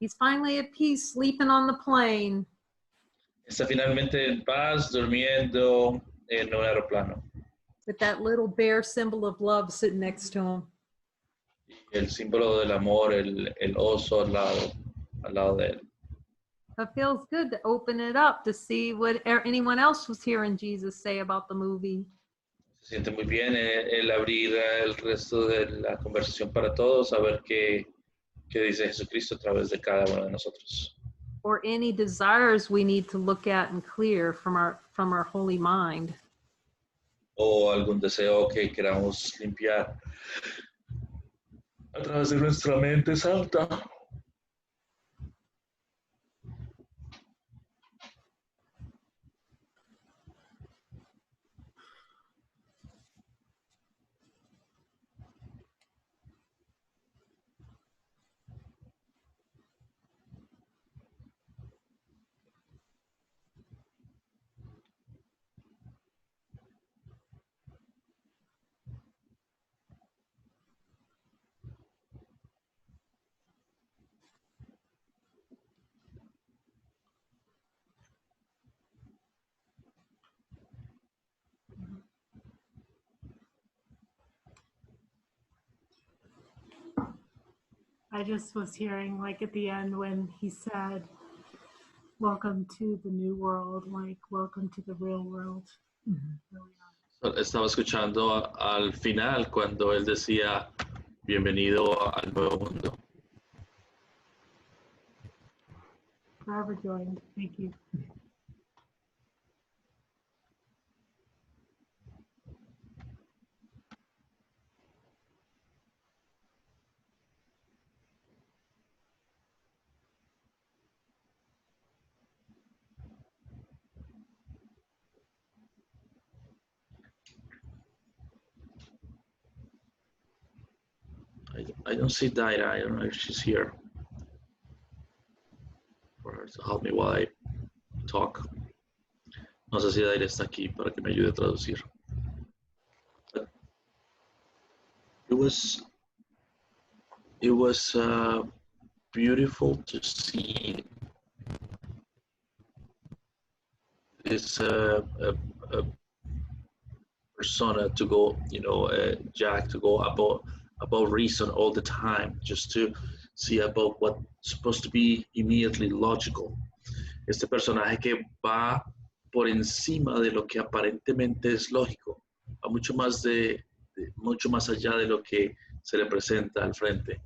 He's finally at peace, sleeping on the plane. Está finalmente en paz, durmiendo en un aeroplano. With that little bear symbol of love sitting next to him. El símbolo del amor, el oso al lado de él. It feels good to open it up to see what anyone else was hearing Jesus say about the movie. Se siente muy bien el abrir el resto de la conversación para todos, a ver qué dice Jesucristo a través de cada uno de nosotros. Or any desires we need to look at and clear from our holy mind. O algún deseo que queramos limpiar a través de nuestra mente santa. I just was hearing, like, at the end when he said, welcome to the new world, like, welcome to the real world. Estaba escuchando al final cuando él decía, bienvenido al nuevo mundo. Forever joined. Thank you. I don't see Daira. I don't know if she's here for her to help me while I talk. No sé si Daira está aquí para que me ayude a traducir. But it was beautiful to see this persona to go, Jack, to go above reason all the time, just to see about what's supposed to be immediately logical. Este personaje que va por encima de lo que aparentemente es lógico, va mucho más allá de lo que se le presenta al frente.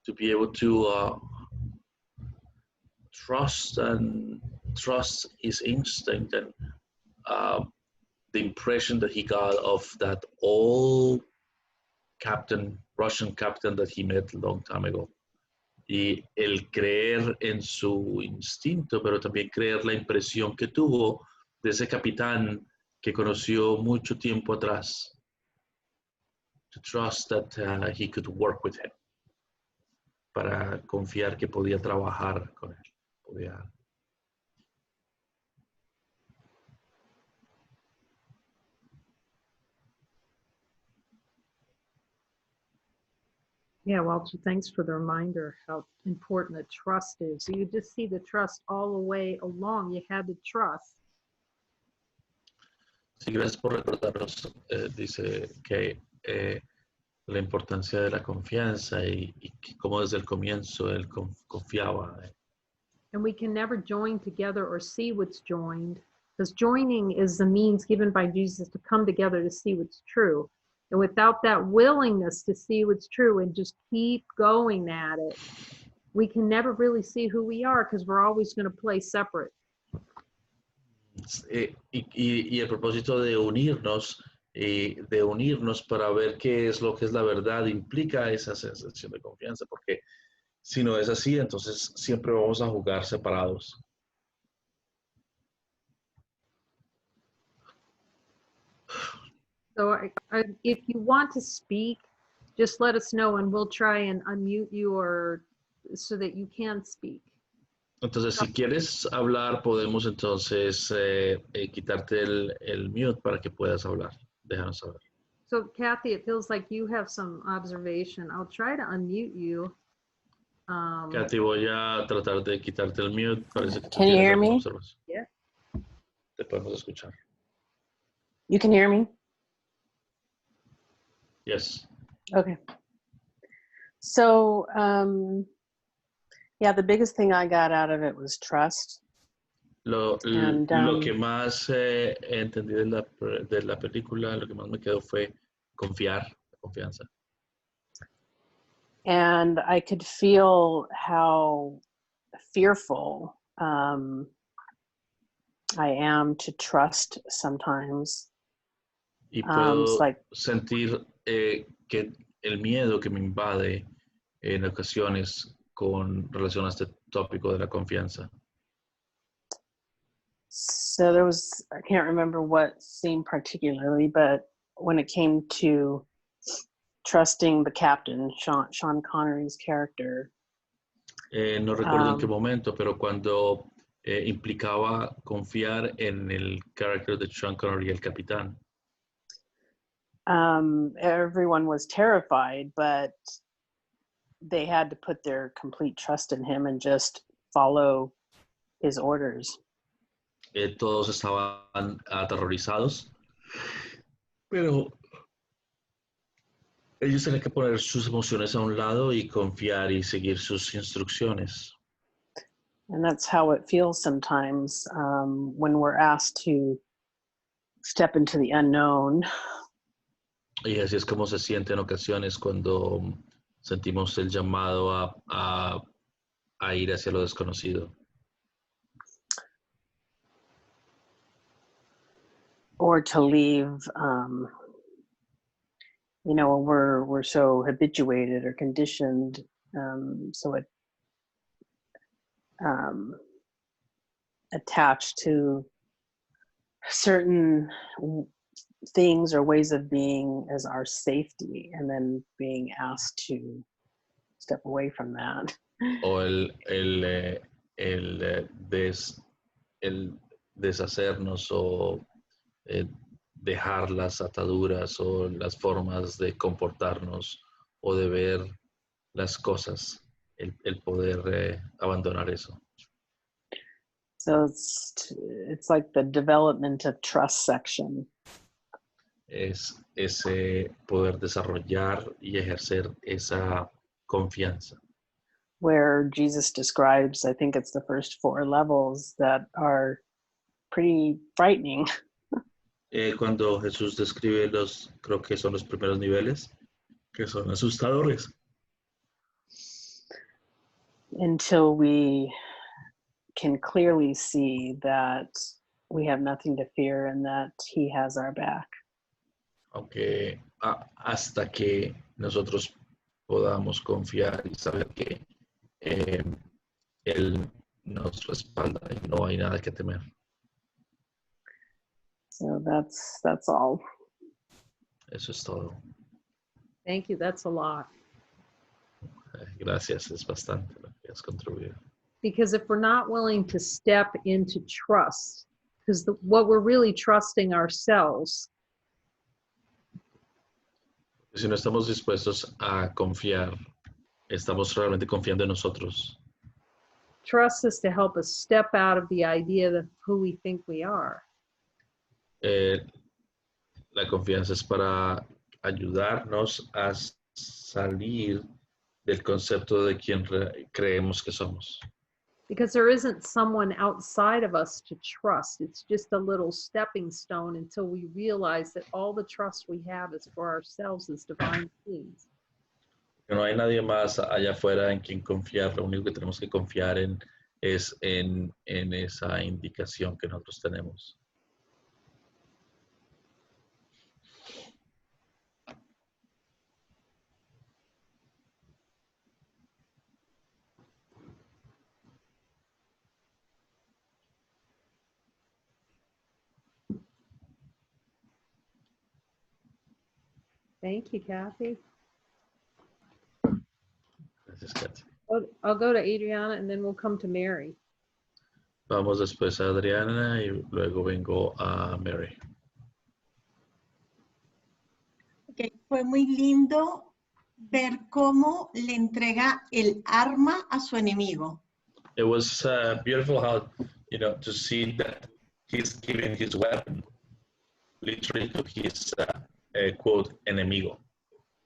To be able to trust his instinct and the impression that he got of that old Russian captain that he met a long time ago. Y el creer en su instinto, pero también creer la impresión que tuvo de ese capitán que conoció mucho tiempo atrás. To trust that he could work with him. Para confiar que podía trabajar con él. Yeah, Walter, thanks for the reminder how important the trust is. So you just see the trust all the way along. You had to trust. Sí, gracias por recordarnos. Dice que la importancia de la confianza y cómo desde el comienzo él confiaba. And we can never join together or see what's joined, because joining is the means given by Jesus to come together to see what's true. And without that willingness to see what's true and just keep going at it, we can never really see who we are, because we're always going to play separate. Y el propósito de unirnos para ver qué es lo que es la verdad implica esa sensación de confianza, porque si no es así, entonces siempre vamos a jugar separados. So if you want to speak, just let us know and we'll try and unmute you so that you can speak. Entonces, si quieres hablar, podemos entonces quitarte el mute para que puedas hablar. Déjanos saber. So, Kathy, it feels like you have some observation. I'll try to unmute you. Katy, voy a tratar de quitarte el mute. Parece que tú Can you tienes hear alguna me? observación. Yeah. Te podemos escuchar. You can hear me? Yes. Okay. So, yeah, the biggest thing I got out of it was trust. Lo And, que más entendí de la película, lo que más me quedó fue confianza. And I could feel how fearful I am to trust sometimes. Y puedo Like, sentir que el miedo que me invade en ocasiones con relación a este tópico de la confianza. so there was, I can't remember what scene particularly, but when it came to trusting the captain, Sean Connery's character. No recuerdo en qué momento, pero cuando implicaba confiar en el carácter de Sean Connery, el capitán. Everyone was terrified, but they had to put their complete trust in him and just follow his orders. Todos estaban aterrorizados, pero ellos tenían que poner sus emociones a un lado y confiar y seguir sus instrucciones. And that's how it feels sometimes when we're asked to step into the unknown. Y así es como se siente en ocasiones cuando sentimos el llamado a ir hacia lo desconocido. Or to leave, you know, we're so habituated or conditioned, so it attached to certain things or ways of being as our safety, and then being asked to step away from that. O el deshacernos o dejar las ataduras o las formas de comportarnos o de ver las cosas, el poder abandonar eso. So it's like the development of trust section. Es ese poder desarrollar y ejercer esa confianza. Where Jesus describes, I think it's the first 4 levels that are pretty frightening. Cuando Jesús describe creo que son los primeros niveles, que son asustadores. Until we can clearly see that we have nothing to fear and that he has our back. Aunque hasta que nosotros podamos confiar y saber que Él nos respalda y no hay nada que temer. So that's all. Eso es todo. Thank you. That's a lot. Gracias, es bastante lo que has contribuido. Because if we're not willing to step into trust, because what we're really trusting ourselves. Si no estamos dispuestos a confiar, estamos realmente confiando en nosotros. Trust is to help us step out of the idea of who we think we are. La confianza es para ayudarnos a salir del concepto de quien creemos que somos. Because there isn't someone outside of us to trust. It's just a little stepping stone until we realize that all the trust we have is for ourselves as divine beings. No hay nadie más allá afuera en quien confiar. Lo único que tenemos que confiar es en esa indicación que nosotros tenemos. Thank you, Kathy. Gracias, Katy. I'll go to Adriana and then we'll come to Mary. Vamos después a Adriana y luego vengo a Mary. Okay. Fue muy lindo ver cómo le entrega el arma a su enemigo. It was beautiful how, to see that he's giving his weapon literally to his, quote, enemigo.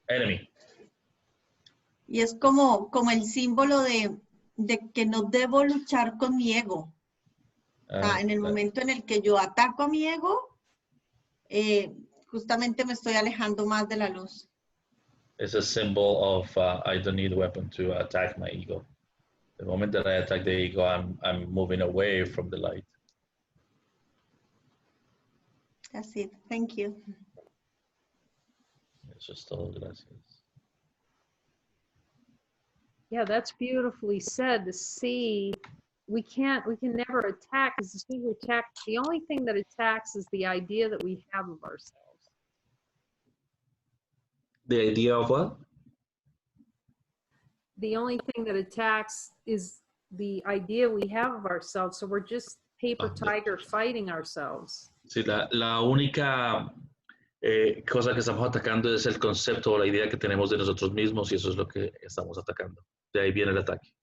Enemy. Y es como el símbolo de que no debo luchar con mi ego. En el momento en el que yo ataco a mi ego, justamente me estoy alejando más de la luz. It's a symbol of I don't need a weapon to attack my ego. The moment that I attack the ego, I'm moving away from the light. That's it. Thank you. Eso es todo, gracias. Yeah, that's beautifully said. To see, we can never attack, because as soon as we attack, the only thing that attacks is the idea that we have of ourselves. The idea of what? The only thing that attacks is the idea we have of ourselves. So we're just paper tiger fighting ourselves. Sí, la única cosa que estamos atacando es el concepto o la idea que tenemos de nosotros mismos, y eso es lo que estamos atacando. De ahí viene el ataque.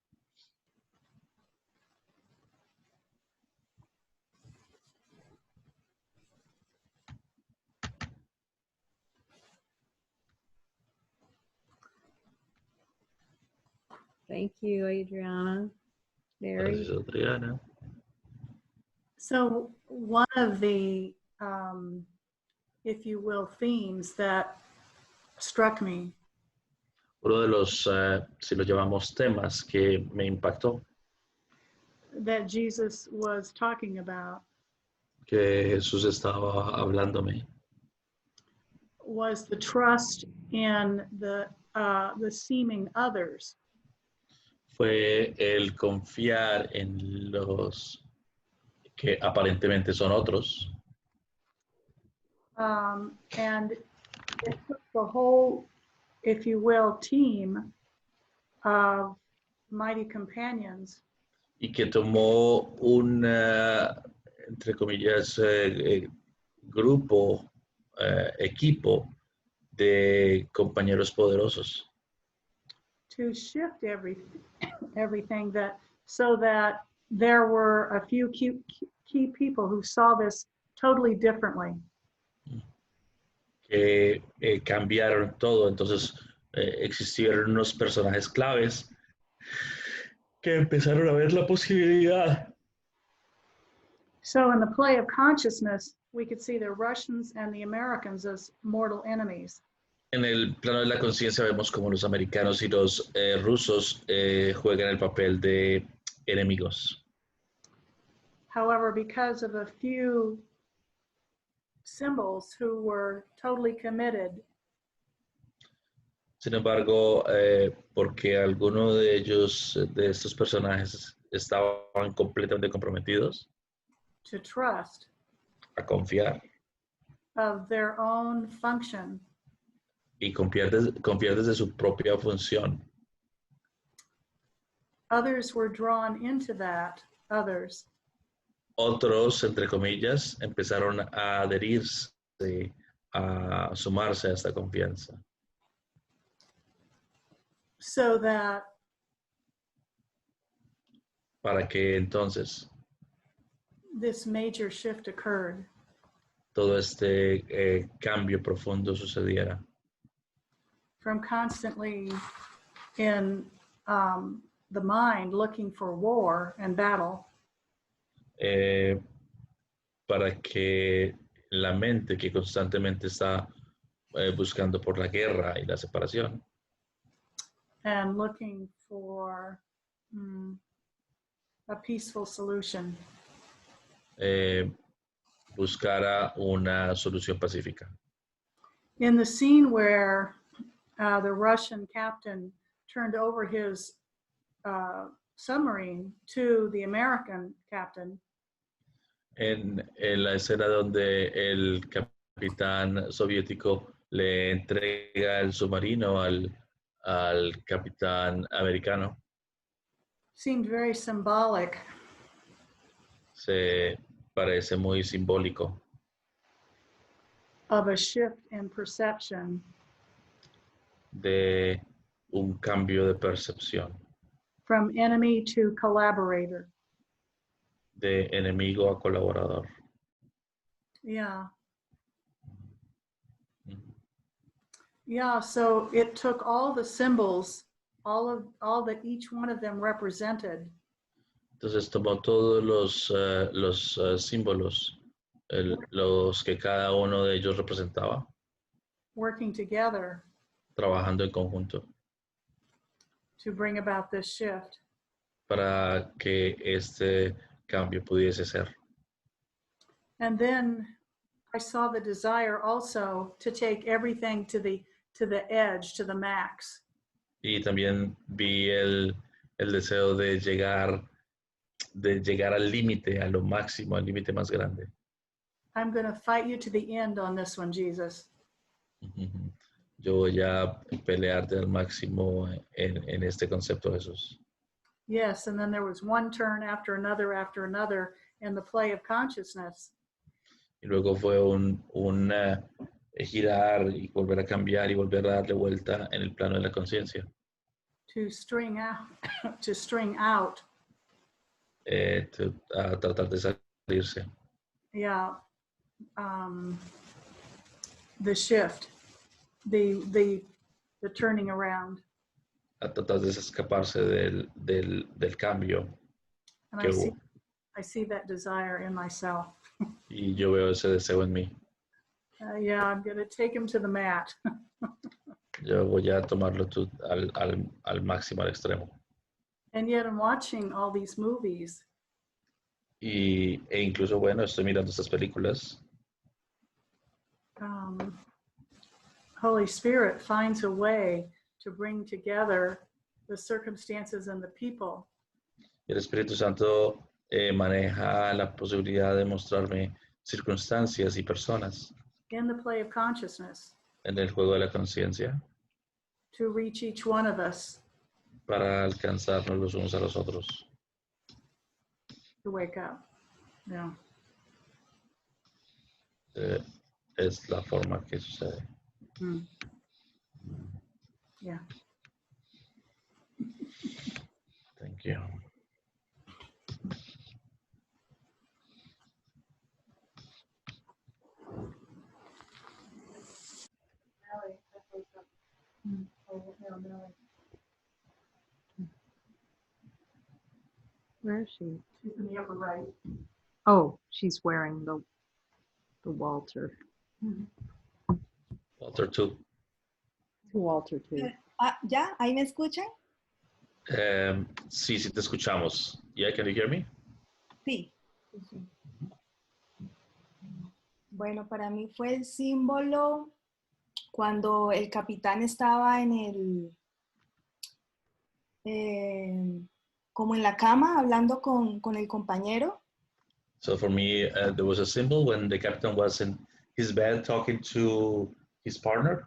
Thank you, Adriana. Very. Gracias, Adriana. So one of the, if you will, themes that struck me Uno de los, si lo llamamos temas, que me impactó, that Jesus was talking about que Jesús estaba hablándome, was the trust in the seeming others. fue el confiar en los que aparentemente son otros. And it took the whole, if you will, team of mighty companions Y que tomó un, entre comillas, grupo, equipo de compañeros poderosos to shift everything that, so that there were a few key people who saw this totally differently. que cambiaron todo. Entonces existieron unos personajes claves que empezaron a ver la posibilidad. So in the play of consciousness, we could see the Russians and the Americans as mortal enemies. En el plano de la conciencia vemos como los americanos y los rusos juegan el papel de enemigos. However, because of a few symbols who were totally committed, Sin embargo, porque algunos de ellos, de estos personajes, estaban completamente comprometidos to trust a confiar of their own function, y confiar desde su propia función. others were drawn into that, others. Otros, entre comillas, empezaron a adherirse, a sumarse a esta confianza. So that Para que entonces this major shift occurred. todo este cambio profundo sucediera. From constantly in the mind looking for war and battle, Para que la mente que constantemente está buscando por la guerra y la separación, and looking for a peaceful solution. buscara una solución pacífica. In the scene where the Russian captain turned over his submarine to the American captain, En la escena donde el capitán soviético le entrega el submarino al capitán americano, seemed very symbolic se parece muy simbólico of a shift in perception de un cambio de percepción, from enemy to collaborator. de enemigo a colaborador. Yeah. Yeah, so it took all the symbols, all that each one of them represented, Entonces tomó todos los símbolos, los que cada uno de ellos representaba, working together trabajando en conjunto to bring about this shift. para que este cambio pudiese ser. And then I saw the desire also to take everything to the edge, to the max. Y también vi el deseo de llegar al límite, a lo máximo, al límite más grande. I'm going to fight you to the end on this one, Jesus. Yo voy a pelearte al máximo en este concepto, Jesús. Yes, and then there was one turn after another in the play of consciousness. Y luego fue un girar y volver a cambiar y volver a darle vuelta en el plano de la conciencia. To string out, to string out. A tratar de salirse. Yeah, the shift, the turning around. A tratar de escaparse del cambio And que hubo. I see that desire in myself. Y yo veo ese deseo en mí. Yeah, I'm going to take him to the mat. Yo voy a tomarlo al máximo, al extremo. And yet I'm watching all these movies. E incluso, bueno, estoy mirando estas películas. Holy Spirit finds a way to bring together the circumstances and the people. El Espíritu Santo maneja la posibilidad de mostrarme circunstancias y personas In the play of consciousness en el juego de la conciencia to reach each one of us para alcanzarnos los unos a los otros. to wake up. Yeah. Es la forma que sucede. Yeah. Thank you. Where is she? She's in the upper right. Oh, she's wearing the Walter. Walter 2. Walter too. ¿Ya? ¿Ahí me escuchan? Sí, te escuchamos. Yeah, can you hear me? Sí. Bueno, para mí fue el símbolo cuando el capitán estaba en como en la cama hablando con el compañero. So for me, there was a symbol when the captain was in his bed talking to his partner.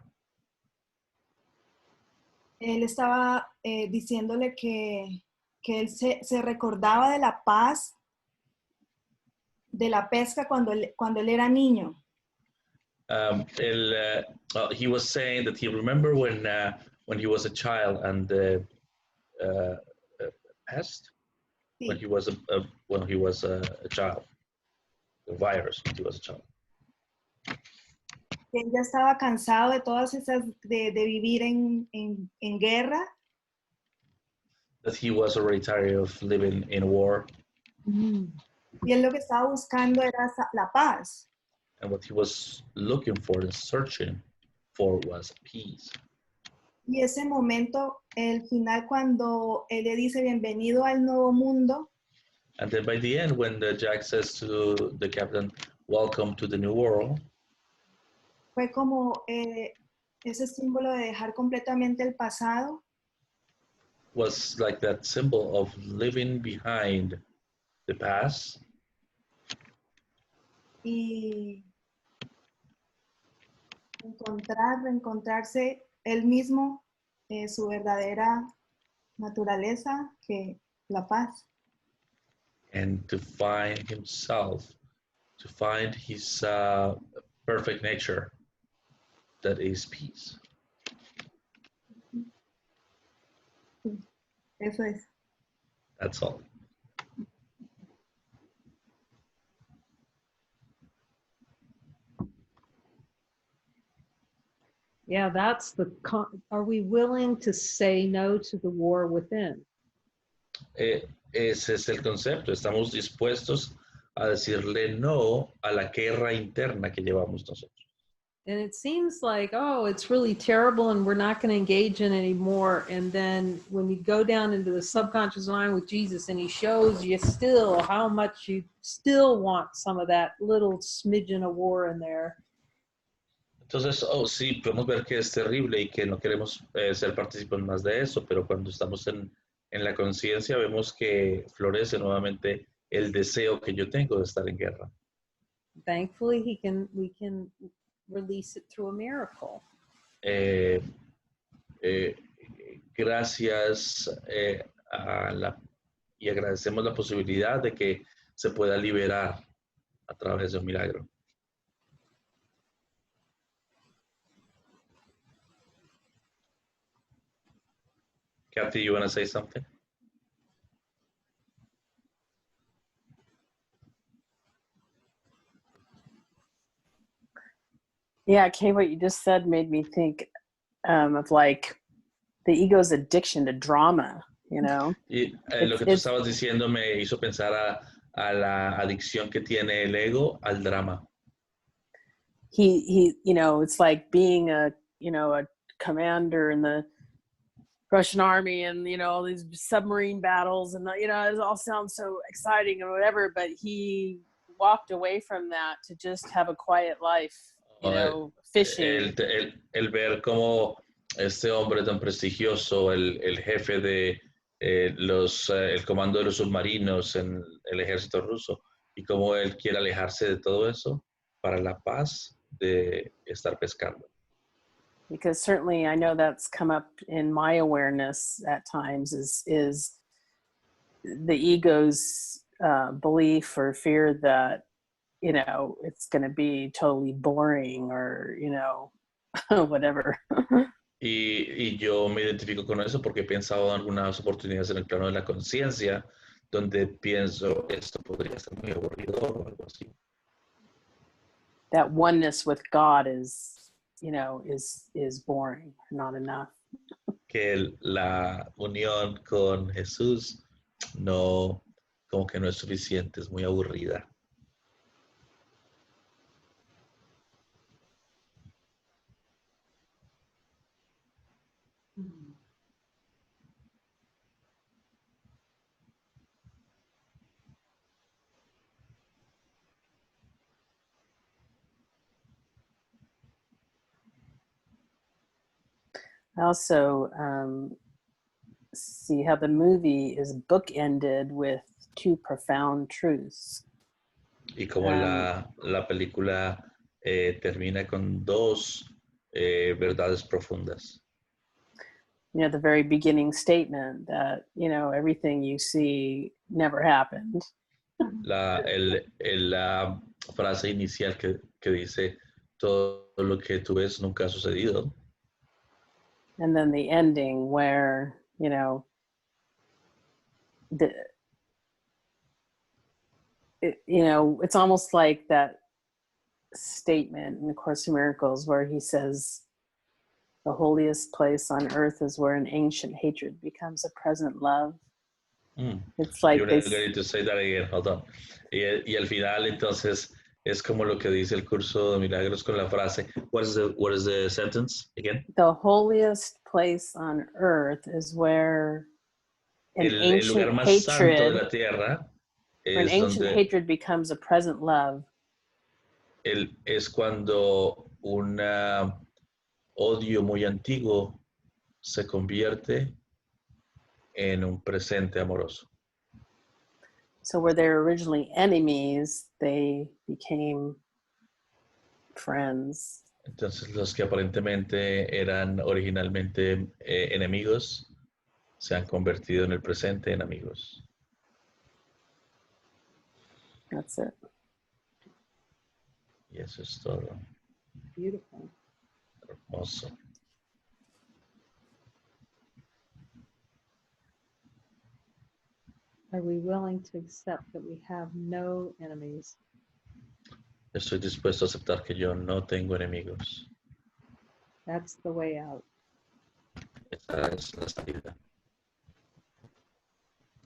Él estaba diciéndole que él se recordaba de la paz, de la pesca cuando él era niño. He was saying that he remembered when he was a child and pest. Sí. When he was a child, the virus when he was a child. Él ya estaba cansado de todas esas, de vivir en guerra. That he was already tired of living in war. Y él lo que estaba buscando era la paz. And what he was looking for and searching for was peace. Y ese momento, el final, cuando él le dice bienvenido al nuevo mundo. And then by the end, when Jack says to the captain, welcome to the new world. Fue como ese símbolo de dejar completamente el pasado. Was like that symbol of living behind the past. Y reencontrarse él mismo, su verdadera naturaleza, que la paz. And to find himself, to find his perfect nature, that is peace. Eso es. That's all. Yeah, that's are we willing to say no to the war within? Ese es el concepto. Estamos dispuestos a decirle no a la guerra interna que llevamos nosotros. And it seems like, oh, it's really terrible and we're not going to engage in anymore. And then when you go down into the subconscious mind with Jesus and he shows you still how much you still want some of that little smidgen of war in there. Entonces, sí, podemos ver que es terrible y que no queremos ser partícipes más de eso, pero cuando estamos en la conciencia vemos que florece nuevamente el deseo que yo tengo de estar en guerra. Thankfully, we can release it through a miracle. Gracias y agradecemos la posibilidad de que se pueda liberar a través de un milagro. Kathy, you want to say something? Yeah, Kay, what you just said made me think of like the ego's addiction to drama, you know? Y lo que tú estabas diciendo me hizo pensar a la adicción que tiene el ego al drama. He, you know, it's like being a commander in the Russian army and, you know, all these submarine battles and, you know, it all sounds so exciting and whatever, but he walked away from that to just have a quiet life, you know, fishing. El ver cómo este hombre tan prestigioso, el jefe de el comando de los submarinos en el ejército ruso, y cómo él quiere alejarse de todo eso para la paz de estar pescando. Because certainly I know that's come up in my awareness at times is the ego's belief or fear that, you know, it's going to be totally boring or, you know, whatever. Y yo me identifico con eso porque he pensado en algunas oportunidades en el plano de la conciencia donde pienso esto podría ser muy aburrido o algo así. That oneness with God is, you know, is boring, not enough. Que la unión con Jesús no, como que no es suficiente, es muy aburrida. I also see how the movie is bookended with two profound truths. Y como la película termina con dos verdades profundas. You know, the very beginning statement that, you know, everything you see never happened. La frase inicial que dice, todo lo que tú ves nunca ha sucedido. And then the ending where, you know, you know, it's almost like that statement in the Course in Miracles where he says, the holiest place on earth is where an ancient hatred becomes a present love. It's like You're going to say that again, hold on. Y al final entonces es como lo que dice el curso de milagros con la frase, what is the sentence again? The holiest place on earth is where an El lugar más santo de la tierra es ancient donde hatred becomes a present love. Es cuando un odio muy antiguo se convierte en un presente amoroso. So where they were originally enemies, they became friends. Entonces los que aparentemente eran originalmente enemigos se han convertido en el presente en amigos. That's it. Y eso es todo. Beautiful. Hermoso. Are we willing to accept that we have no enemies? Estoy dispuesto a aceptar que yo no tengo enemigos. That's the way out. Esa es la salida.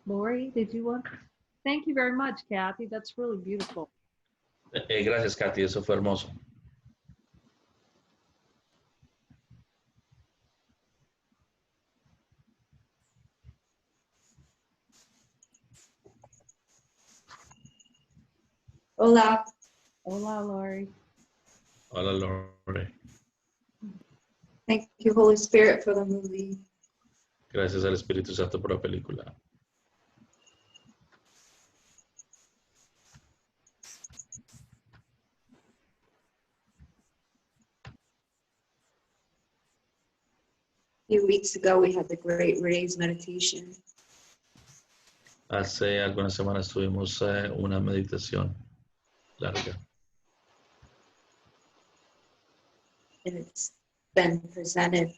Lori, did you want? Thank you very much, Kathy. That's really beautiful. Gracias, Katy. Eso fue hermoso. Hola. Hola, Lori. Hola, Lore. Thank you, Holy Spirit, for the movie. Gracias al Espíritu Santo por la película. A few weeks ago, we had the Great Raise meditation. Hace algunas semanas tuvimos una meditación larga. And it's been presented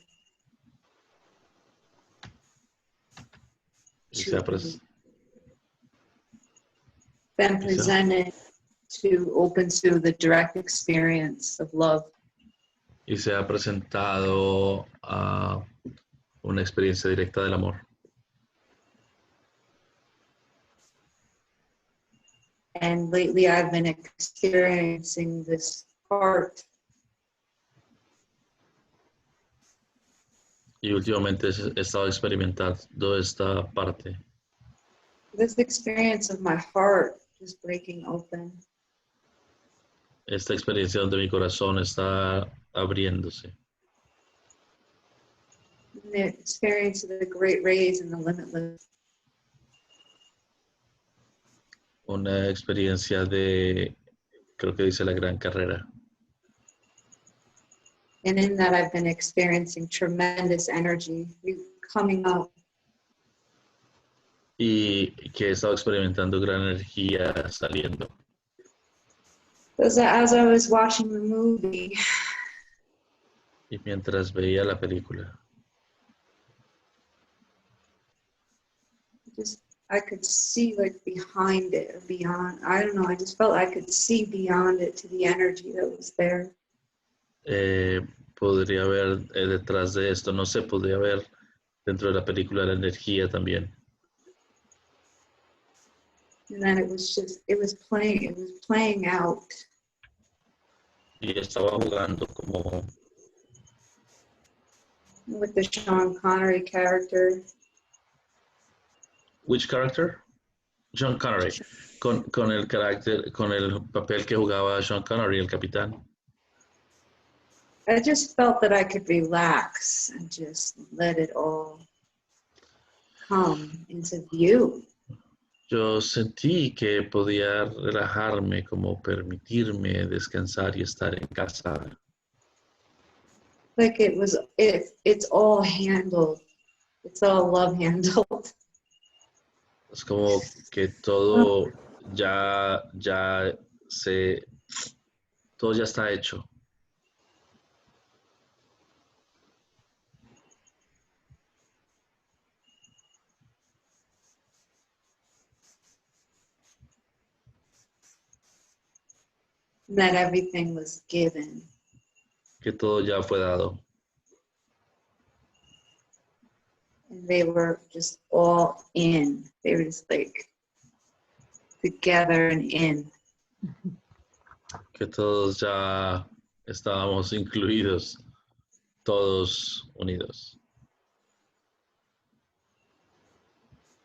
Y se ha to open to the direct experience of love. y se ha presentado a una experiencia directa del amor. And lately I've been experiencing this part. Y últimamente he estado experimentando esta parte. This experience of my heart just breaking open. Esta experiencia donde mi corazón está abriéndose. The experience of the great raise and the limitless. Una experiencia de, creo que dice la gran carrera. And in that I've been experiencing tremendous energy coming up. Y que he estado experimentando gran energía saliendo. As I was watching the movie, Y mientras veía la película, I could see like behind it or beyond. I don't know. I just felt I could see beyond it to the energy that was there. podría ver detrás de esto, no sé, podría ver dentro de la película la energía también. And then it was playing out. Y estaba jugando como With the Sean Connery character. Which character? Sean Connery. Con el carácter, con el papel que jugaba Sean Connery, el capitán. I just felt that I could relax and just let it all come into view. Yo sentí que podía relajarme, como permitirme descansar y estar en casa. Like it's all handled. It's all love handled. Es como que todo ya todo ya está hecho. That everything was given. Que todo ya fue dado. And they were just all in. They were just like together and in. Que todos ya estábamos incluidos, todos unidos.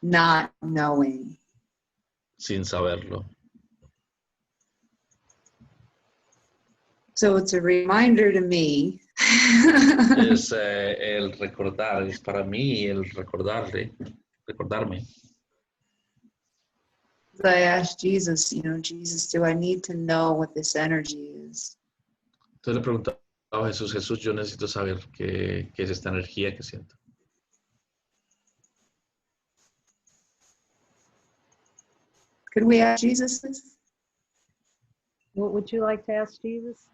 Not knowing. Sin saberlo. So it's a reminder to me. Es el recordar, es para mí el recordarme. I asked Jesus, Jesus, do I need to know what this energy is? Entonces le preguntaba a Jesús, yo necesito saber qué es esta energía que siento. Could we ask Jesus this? What would you like to ask Jesus?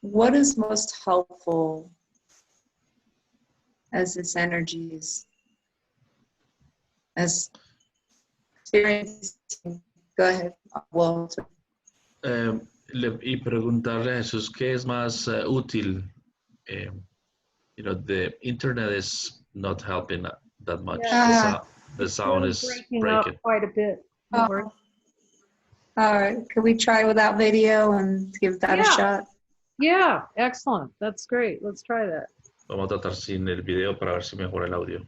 What is most helpful as this energy is as experiencing. Go ahead, Walter. Y preguntarle a Jesús qué es más útil. You know, the internet is not helping that much. Yeah. The sound Really is breaking up breaking. quite a bit. Oh. All right, could we try without video and give that a Yeah. shot? Yeah, excellent. That's great. Let's try that. Vamos a tratar sin el video para ver si mejora el audio.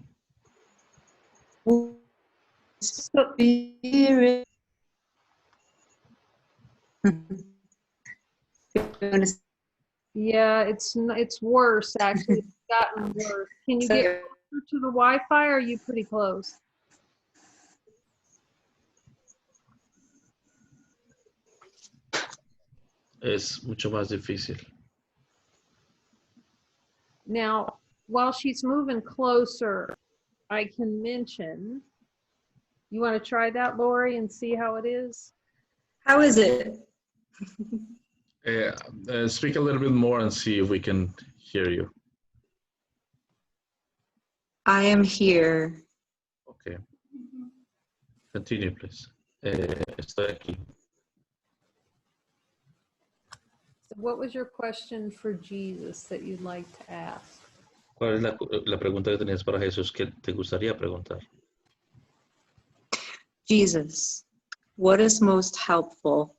Spirit. Yeah, it's worse actually. It's gotten worse. Can you get closer to the Wi-Fi, or are you pretty close? Es mucho más difícil. Now, while she's moving closer, I can mention, you want to try that, Lori, and see how it is? How is it? Speak a little bit more and see if we can hear you. I am here. Okay. Continue, please. Estoy aquí. So what was your question for Jesus that you'd like to ask? ¿Cuál es la pregunta que tenías para Jesús que te gustaría preguntar? Jesus, what is most helpful?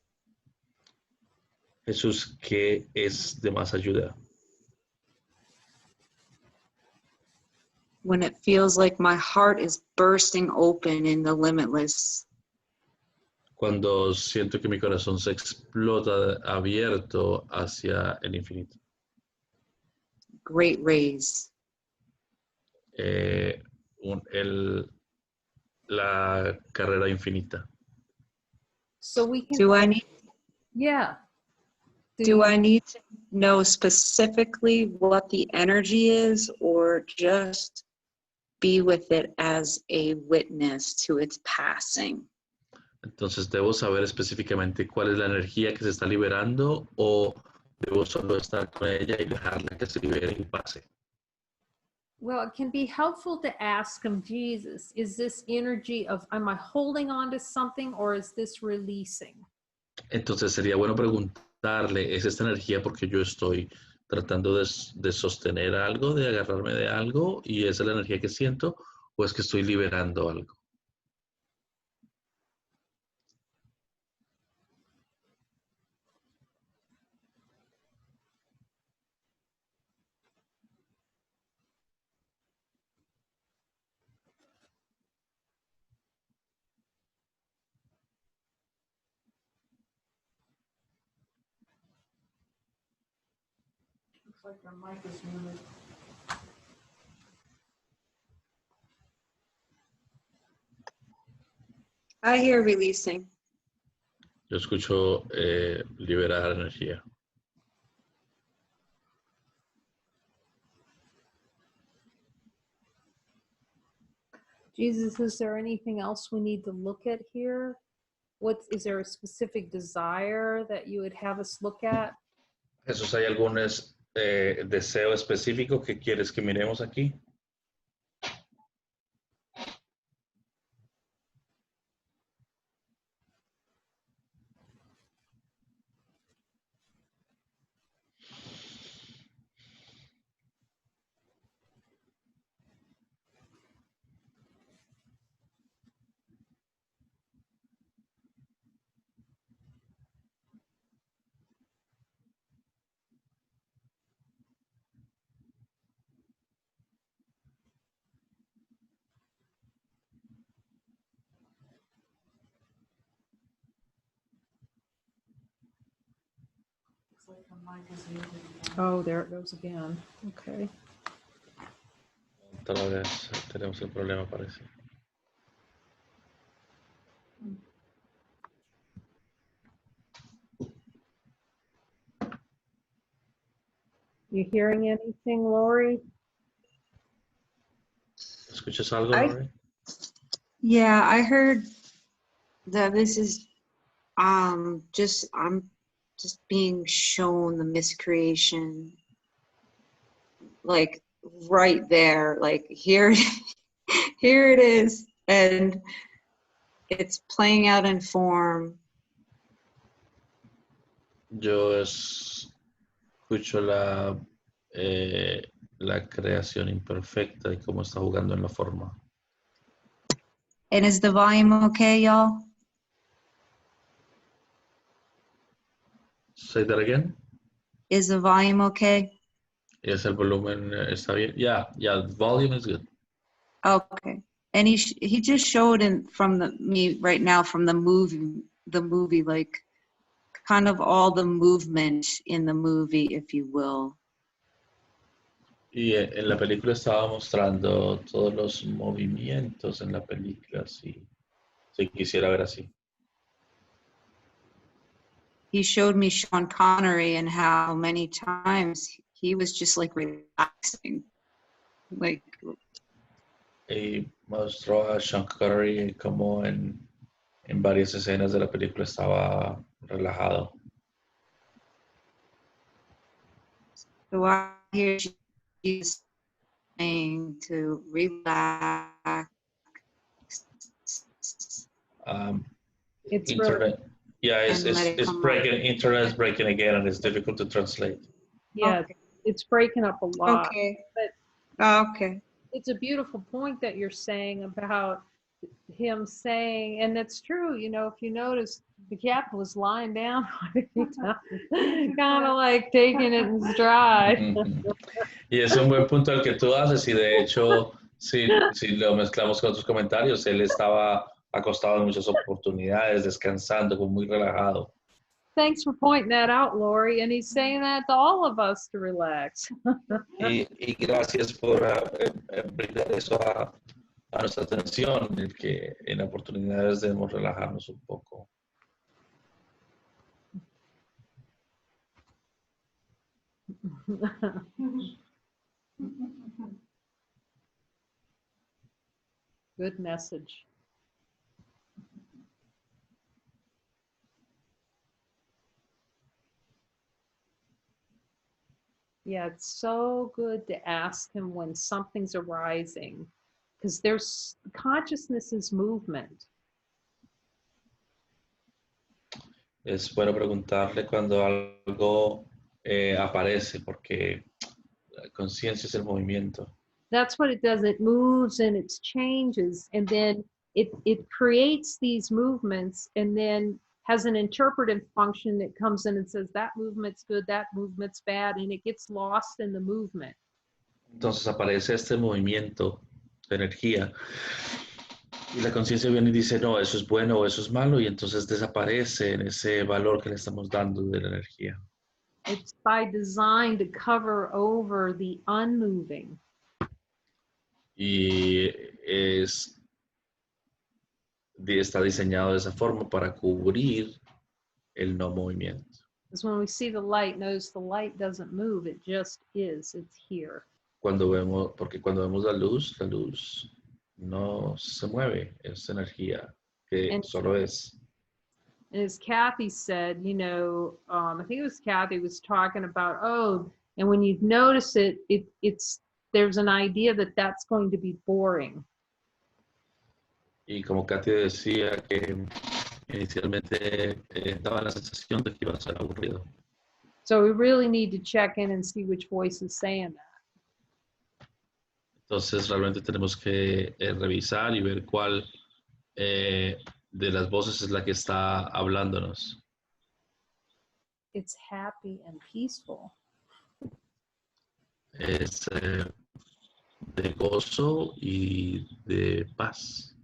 Jesús, ¿qué es de más ayuda? When it feels like my heart is bursting open in the limitless. Cuando siento que mi corazón se explota abierto hacia el infinito. Great rays. La carrera infinita. So we can. Do I need? Yeah. Do I need to know specifically what the energy is, or just be with it as a witness to its passing? Entonces, ¿debo saber específicamente cuál es la energía que se está liberando o debo solo estar con ella y dejarla que se libere y pase? Well, it can be helpful to ask him, Jesus, is this energy of, am I holding on to something, or is this releasing? Entonces, sería bueno preguntarle, ¿es esta energía porque yo estoy tratando de sostener algo, de agarrarme de algo, y esa es la energía que siento, o es que estoy liberando algo? Looks like our mic is muted. I hear releasing. Yo escucho liberar energía. Jesus, is there anything else we need to look at here? Is there a specific desire that you would have us look at? Jesús, ¿hay algún deseo específico que quieres que miremos aquí? Oh, there it goes again. Okay. Otra vez tenemos un problema, parece. You hearing anything, Lori? ¿Escuchas algo, Lori? Yeah, I heard that this is I'm just being shown the miscreation, like right there, like here here it is, and it's playing out in form. Yo escucho la creación imperfecta y cómo está jugando en la forma. And is the volume okay, y'all? Say that again. Is the volume okay? Yes, el volumen está bien. Yeah, the volume is good. Okay. And he just showed me right now from the movie, like kind of all the movement in the movie, if you will. Y en la película estaba mostrando todos los movimientos en la película, si quisiera ver así. He showed me Sean Connery and how many times he was just like relaxing. Like, Y mostró a Sean Connery como en varias escenas de la película estaba relajado. so I hear she's saying to relax. It's Internet. Yeah, And let it it's come breaking. Internet's breaking again, and it's difficult to translate. Yeah, Okay. it's breaking up a lot. Okay. But Okay. it's a beautiful point that you're saying about him saying, and it's true, you know, if you notice, the captain was lying down, kind of like taking it in stride. Y es un buen punto el que tú haces, y de hecho, si lo mezclamos con otros comentarios, él estaba acostado en muchas oportunidades, descansando, como muy relajado. Thanks for pointing that out, Lori. And he's saying that to all of us to relax. Y gracias por brindar eso a nuestra atención, el que en oportunidades debemos relajarnos un poco. Good message. Yeah, it's so good to ask him when something's arising, because there's consciousness is movement. Es bueno preguntarle cuando algo aparece, porque la conciencia es el movimiento. That's what it does. It moves and it changes, and then it creates these movements, and then has an interpretive function that comes in and says that movement's good, that movement's bad, and it gets lost in the movement. Entonces aparece este movimiento de energía y la conciencia viene y dice, no, eso es bueno o eso es malo, y entonces desaparece en ese valor que le estamos dando de la energía. It's by design to cover over the unmoving. Y está diseñado de esa forma para cubrir el no movimiento. Because when we see the light, notice the light doesn't move, it just is, it's here. Porque cuando vemos la luz no se mueve, es energía que solo es. And as Kathy said, you know, I think it was Kathy was talking about, and when you notice there's an idea that that's going to be boring. Y como Kathy decía que inicialmente daba la sensación de que iba a ser aburrido. So we really need to check in and see which voice is saying that. Entonces realmente tenemos que revisar y ver cuál de las voces es la que está hablándonos. It's happy and peaceful. Es de gozo y de paz.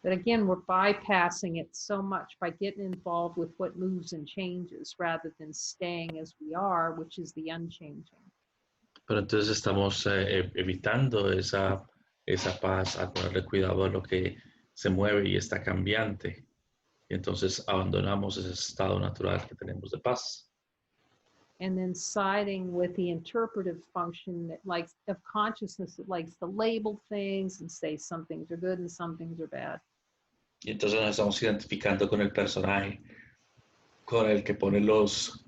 But again, we're bypassing it so much by getting involved with what moves and changes rather than staying as we are, which is the unchanging. Pero entonces estamos evitando esa paz al ponerle cuidado a lo que se mueve y está cambiante. Y entonces abandonamos ese estado natural que tenemos de paz. And then siding with the interpretive function of consciousness that likes to label things and say some things are good and some things are bad. Y entonces nos estamos identificando con el personaje, con el que pone los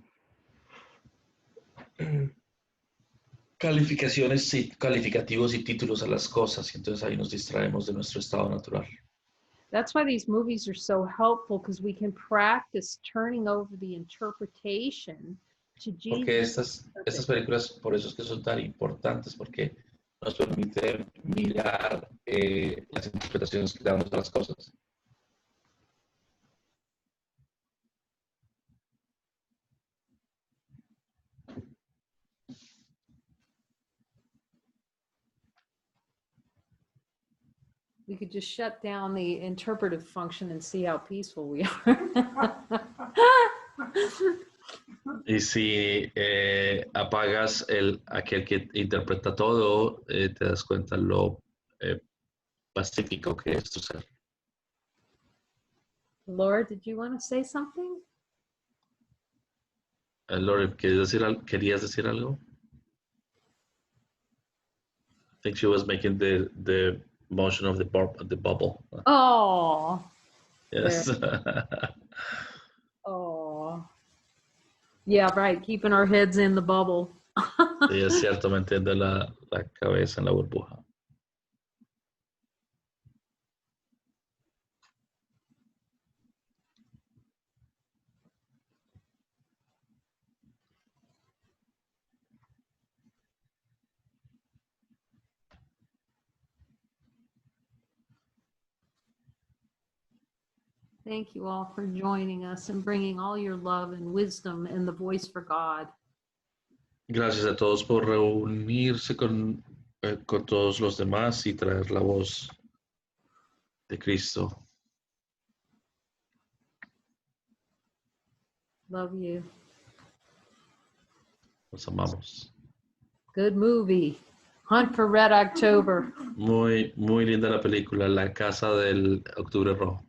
calificaciones, calificativos y títulos a las cosas, y entonces ahí nos distraemos de nuestro estado natural. That's why these movies are so helpful, because we can practice turning over the interpretation to Porque Jesus. estas películas, por eso es que son tan importantes, porque nos permiten mirar las interpretaciones que damos a las cosas. We could just shut down the interpretive function and see how peaceful we are. Y si apagas aquel que interpreta todo, te das cuenta lo pacífico que es tu ser. Laura, did you want to say something? Lori, ¿querías decir algo? I think she was making the motion of the bubble. Oh. Yes. Oh. Yeah, right. Keeping our heads in the bubble. Sí, es cierto, manteniendo la cabeza en la burbuja. Thank you all for joining us and bringing all your love and wisdom and the voice for God. Gracias a todos por reunirse con todos los demás y traer la voz de Cristo. Love you. Los amamos. Good movie. Hunt for Red October. Muy, muy linda la película, La Casa del Octubre Rojo.